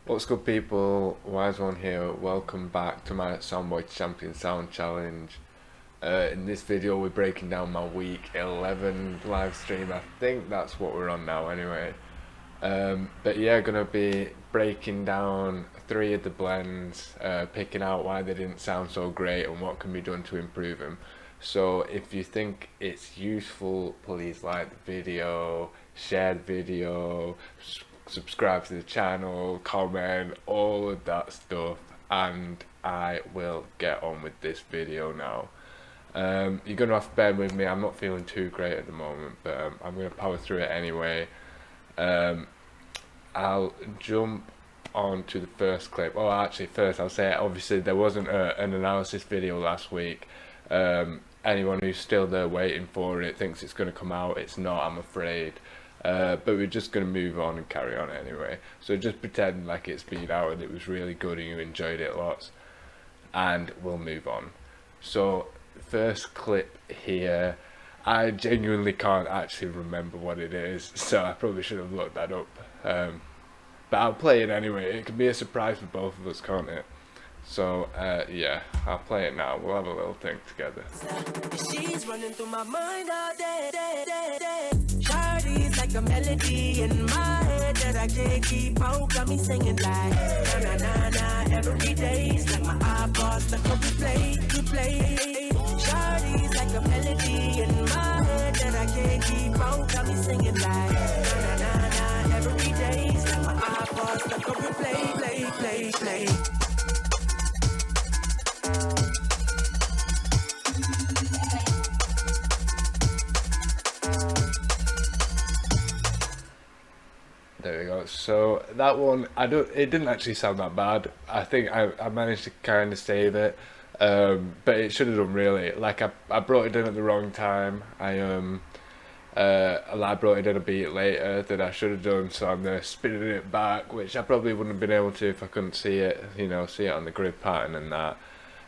What's good, people? Wise One here. Welcome back to my Soundboy Champion Sound Challenge. In this video we're breaking down my week 11 live stream. I think that's what we're on now anyway. But yeah, gonna be breaking down 3 of the blends, picking out why they didn't sound so great and what can be done to improve them. So if you think it's useful, please like the video, share the video, subscribe to the channel, comment, all of that stuff, and I will get on with this video now. You're gonna have to bear with me. I'm not feeling too great at the moment, but I'm gonna power through it anyway. I'll jump on to the first clip. Oh, actually, first I'll say, obviously there wasn't an analysis video last week. Anyone who's still there waiting for it thinks it's going to come out. It's not, I'm afraid. But we're just going to move on and carry on anyway. So just pretend like it's been out and it was really good and you enjoyed it lots, and we'll move on. So first clip here, I genuinely can't actually remember what it is, so I probably should have looked that up. But I'll play it anyway. It can be a surprise for both of us, can't it? So yeah, I'll play it now. We'll have a little think together. She's running through my mind all day. Shawty's like a melody in my head that I can't keep out. Got me singing like na na na na every day. It's like my iPod stuck on replay. Shawty's like a melody in my head that I can't keep out. Got me singing like na na na every day. It's like my iPod stuck on replay, play. There we go. So that one, it didn't actually sound that bad. I think I managed to kind of save it, but it should have done really. Like I brought it in at the wrong time. I brought it in a beat later that I should have done, so I'm there spinning it back, which I probably wouldn't have been able to if I couldn't see it, see it on the grid pattern and that.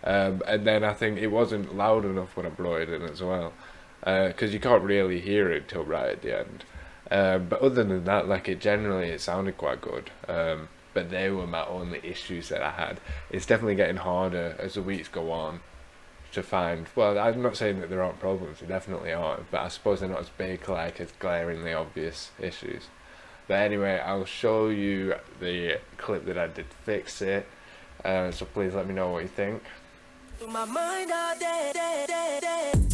And then I think it wasn't loud enough when I brought it in as well, because you can't really hear it till right at the end. But other than that, like it sounded quite good. But they were my only issues that I had. It's definitely getting harder as the weeks go on to find. Well, I'm not saying that there aren't problems, there definitely are, but I suppose they're not as big, like as glaringly obvious issues. But anyway, I'll show you the clip that I did to fix it. So please let me know what you think. Through my mind all day.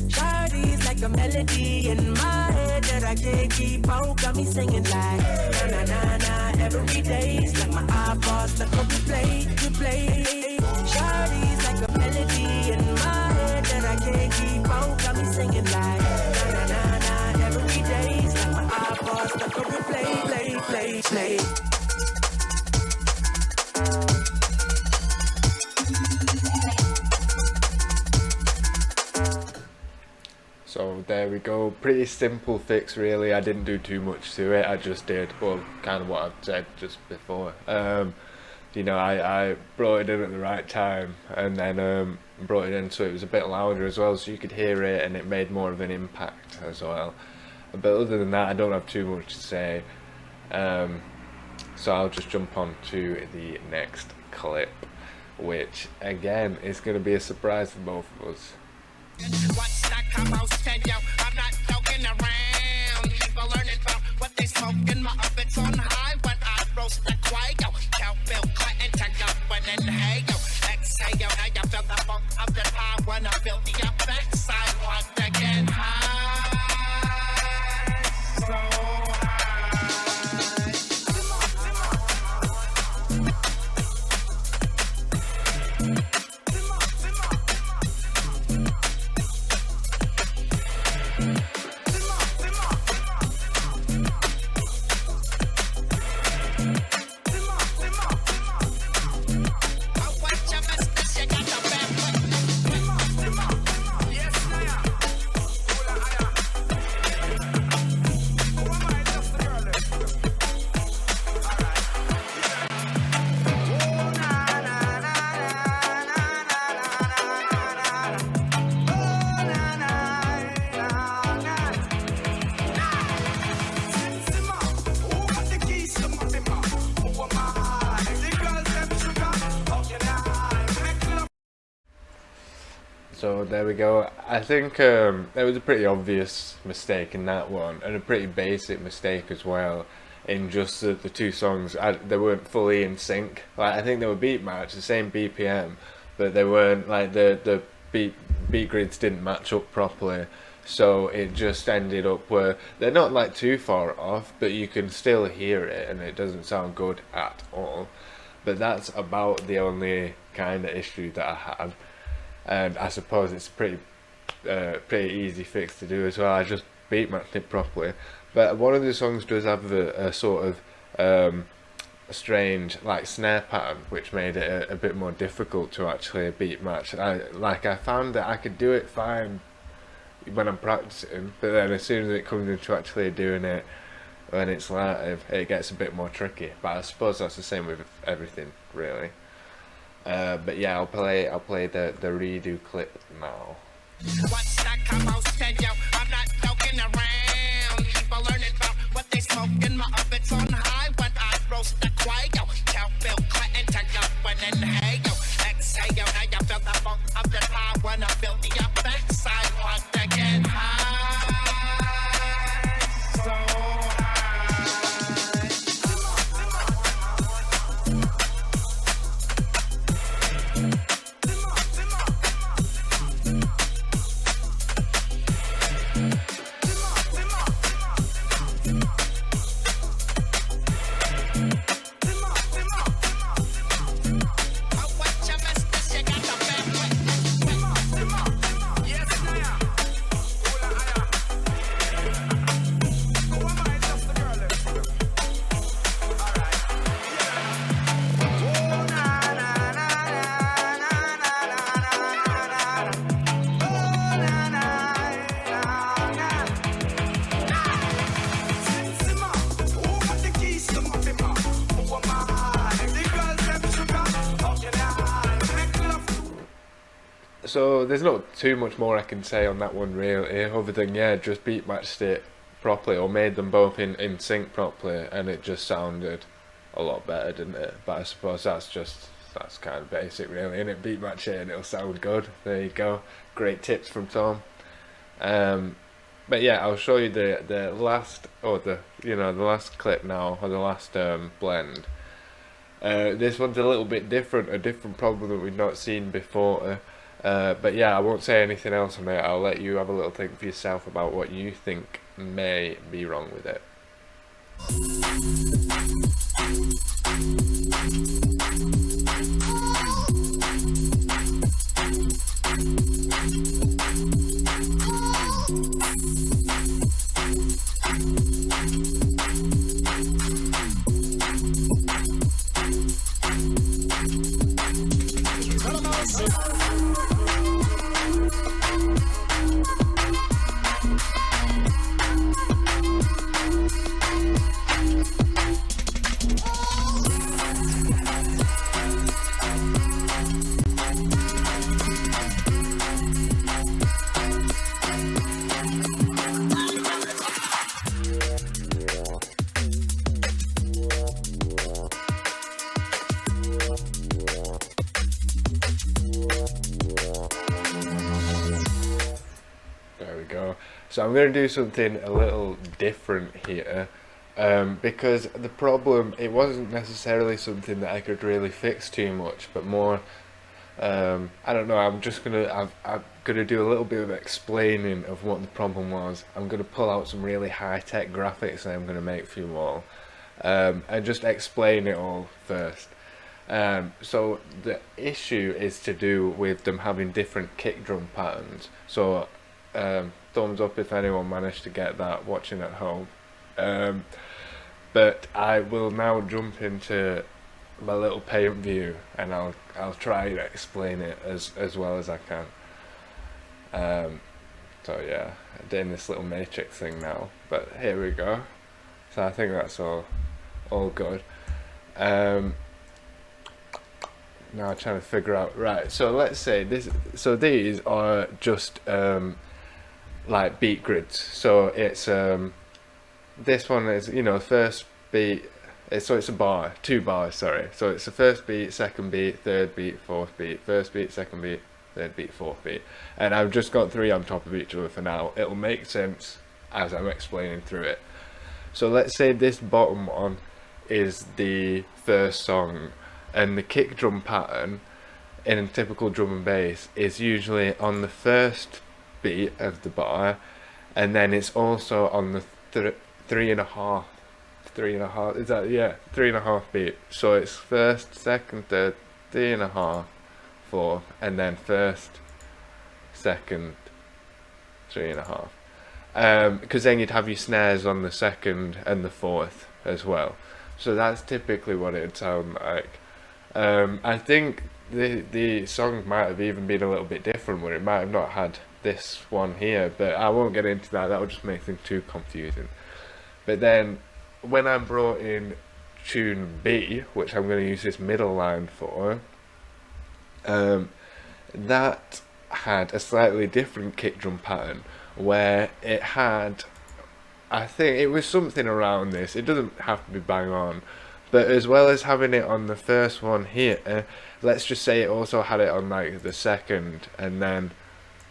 Shawty's like a melody in my head that I can't keep out. Got me singing like na na na na every day. It's like my iPod stuck on replay. Shawty's like a melody in my head that I can't keep out. Got me singing like na na na every day. It's like my iPod stuck on replay, play. So there we go, pretty simple fix really. I didn't do too much to it, I just did, well, kind of what I've said just before. I brought it in at the right time, and then brought it in so it was a bit louder as well, so you could hear it and it made more of an impact as well. But other than that, I don't have too much to say, so I'll just jump on to the next clip, which again is going to be a surprise for both of us. What's that compost tell you? I'm not joking around. People learning about what they smoking. My oven's on high when I roast the quail. Cowbell, Clinton, take up when it hey yo. Exhale, now you feel the funk of the time when I feel the effects. I want to get high, so high. So there we go. I think there was a pretty obvious mistake in that one, and a pretty basic mistake as well, in just the two songs. They weren't fully in sync. Like, I think they were beat matched, the same BPM, but they weren't, like, the beat grids didn't match up properly. So it just ended up where they're not like too far off, but you can still hear it, and it doesn't sound good at all. But that's about the only kind of issue that I had. And I suppose it's a pretty easy fix to do as well. I just beat matched it properly. But one of the songs does have a sort of a strange like snare pattern, which made it a bit more difficult to actually beat match. I found that I could do it fine when I'm practicing, but then as soon as it comes into actually doing it when it's live, it gets a bit more tricky. But I suppose that's the same with everything, really. But yeah, I'll play the redo clip now. What's that combo said, yo? I'm not joking around. People learning about what they smoking. My oven's on high when I roast the quail. Tell Bill Clinton to go and inhale. Exhale, now you feel the funk of the high when I feel the backside. Want to get high, so high. So there's not too much more I can say on that one really, other than yeah, just beat matched it properly, or made them both in sync properly, and it just sounded a lot better, didn't it? But I suppose that's kind of basic really, and it beat match it and it'll sound good. There you go, great tips from Tom. But yeah, I'll show you the last, or the last clip now, or the last blend. This one's a little bit different, a different problem that we've not seen before. But yeah, I won't say anything else on it. I'll let you have a little think for yourself about what you think may be wrong with it. So I'm going to do something a little different here, because the problem, it wasn't necessarily something that I could really fix too much, but more, I don't know, I'm gonna do a little bit of explaining of what the problem was. I'm going to pull out some really high-tech graphics that I'm going to make for you all, and just explain it all first. So the issue is to do with them having different kick drum patterns. So thumbs up if anyone managed to get that watching at home. But I will now jump into my little paint view, and I'll try and explain it as well as I can. So yeah, I'm doing this little matrix thing now, but here we go. So I think that's all good. Now I'm trying to figure out, right, so let's say this, so these are just like beat grids. So it's this one is, first beat, so it's a bar, 2 bars, sorry. So it's the first beat, second beat, third beat, fourth beat, first beat, second beat, third beat, fourth beat, and I've just got 3 on top of each other for now. It'll make sense as I'm explaining through it. So let's say this bottom one is the first song, and the kick drum pattern in a typical drum and bass is usually on the first beat of the bar, and then it's also on the 3.5 is that, yeah, 3.5 beat. So it's first, second, third, 3.5, fourth, and then first, second, 3.5. Because then you'd have your snares on the second and the fourth as well. So that's typically what it'd sound like. I think the song might have even been a little bit different, where it might have not had this one here, but I won't get into that. That would just make things too confusing. But then when I brought in tune B, which I'm going to use this middle line for, that had a slightly different kick drum pattern, where it had, I think it was something around this, it doesn't have to be bang on, but as well as having it on the first one here, let's just say it also had it on like the second and then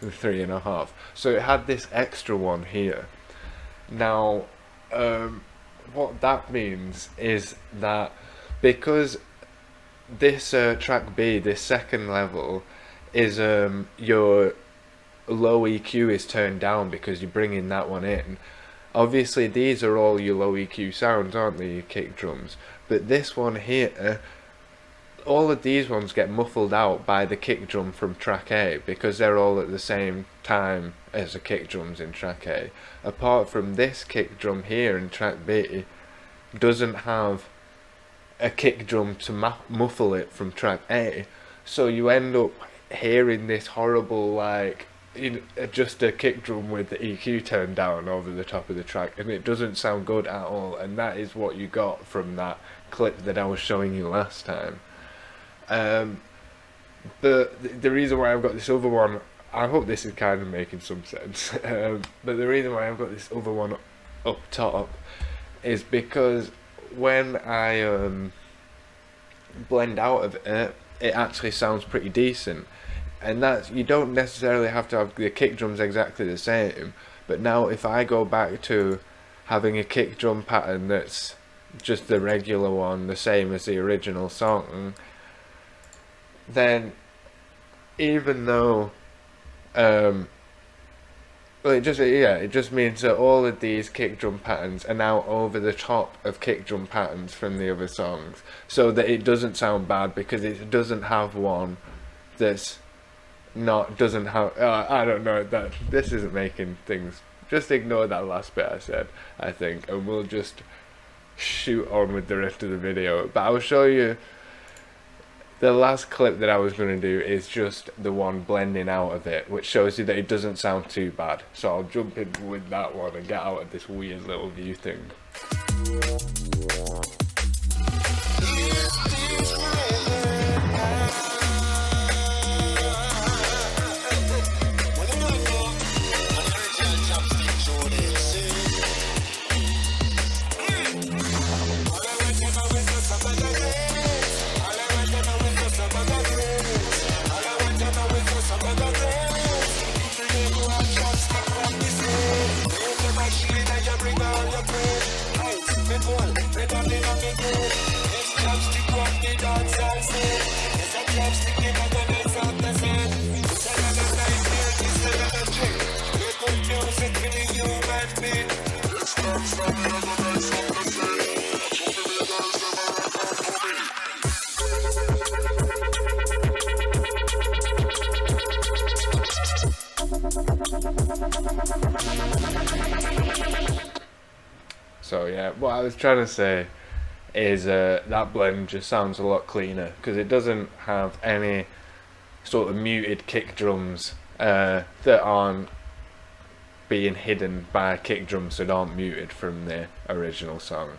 the 3.5, so it had this extra one here. Now what that means is that because this track B, this second level, is your low EQ is turned down because you're bringing that one in. Obviously these are all your low EQ sounds, aren't they, your kick drums, but this one here, all of these ones get muffled out by the kick drum from track A, because they're all at the same time as the kick drums in track A. Apart from this kick drum here in track B, doesn't have a kick drum to muffle it from track A, so you end up hearing this horrible, like, just a kick drum with the EQ turned down over the top of the track, and it doesn't sound good at all. And that is what you got from that clip that I was showing you last time. But the reason why I've got this other one, I hope this is kind of making some sense, but the reason why I've got this other one up top is because when I blend out of it, it actually sounds pretty decent. And that's, you don't necessarily have to have the kick drums exactly the same, but now if I go back to having a kick drum pattern that's just the regular one, the same as the original song, then even though well, it just means that all of these kick drum patterns are now over the top of kick drum patterns from the other songs, so that it doesn't sound bad, because it doesn't have one that's doesn't have, I don't know, that this isn't making things, just ignore that last bit I said, I think, and we'll just shoot on with the rest of the video. But I'll show you the last clip that I was going to do is just the one blending out of it, which shows you that it doesn't sound too bad. So I'll jump in with that one and get out of this weird little view thing. So yeah, what I was trying to say is that blend just sounds a lot cleaner, because it doesn't have any sort of muted kick drums that aren't being hidden by kick drums that aren't muted from the original song.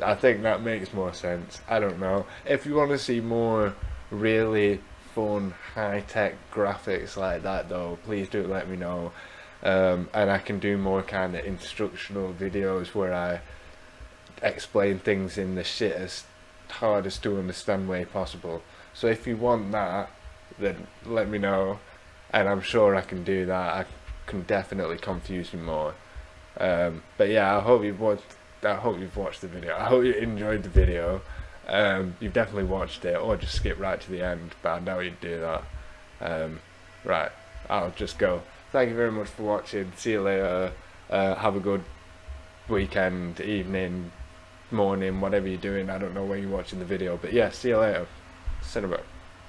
I think that makes more sense. I don't know. If you want to see more really fun high-tech graphics like that though, please do let me know. And I can do more kind of instructional videos where I explain things in the shittest, hardest to understand way possible. So if you want that, then let me know, and I'm sure I can do that. I can definitely confuse you more. But yeah, I hope you've watched the video. I hope you enjoyed the video. You've definitely watched it, or just skip right to the end, but I know you'd do that. Right, I'll just go. Thank you very much for watching. See you later. Have a good weekend, evening, morning, whatever you're doing. I don't know when you're watching the video, but yeah, see you later. Cinema.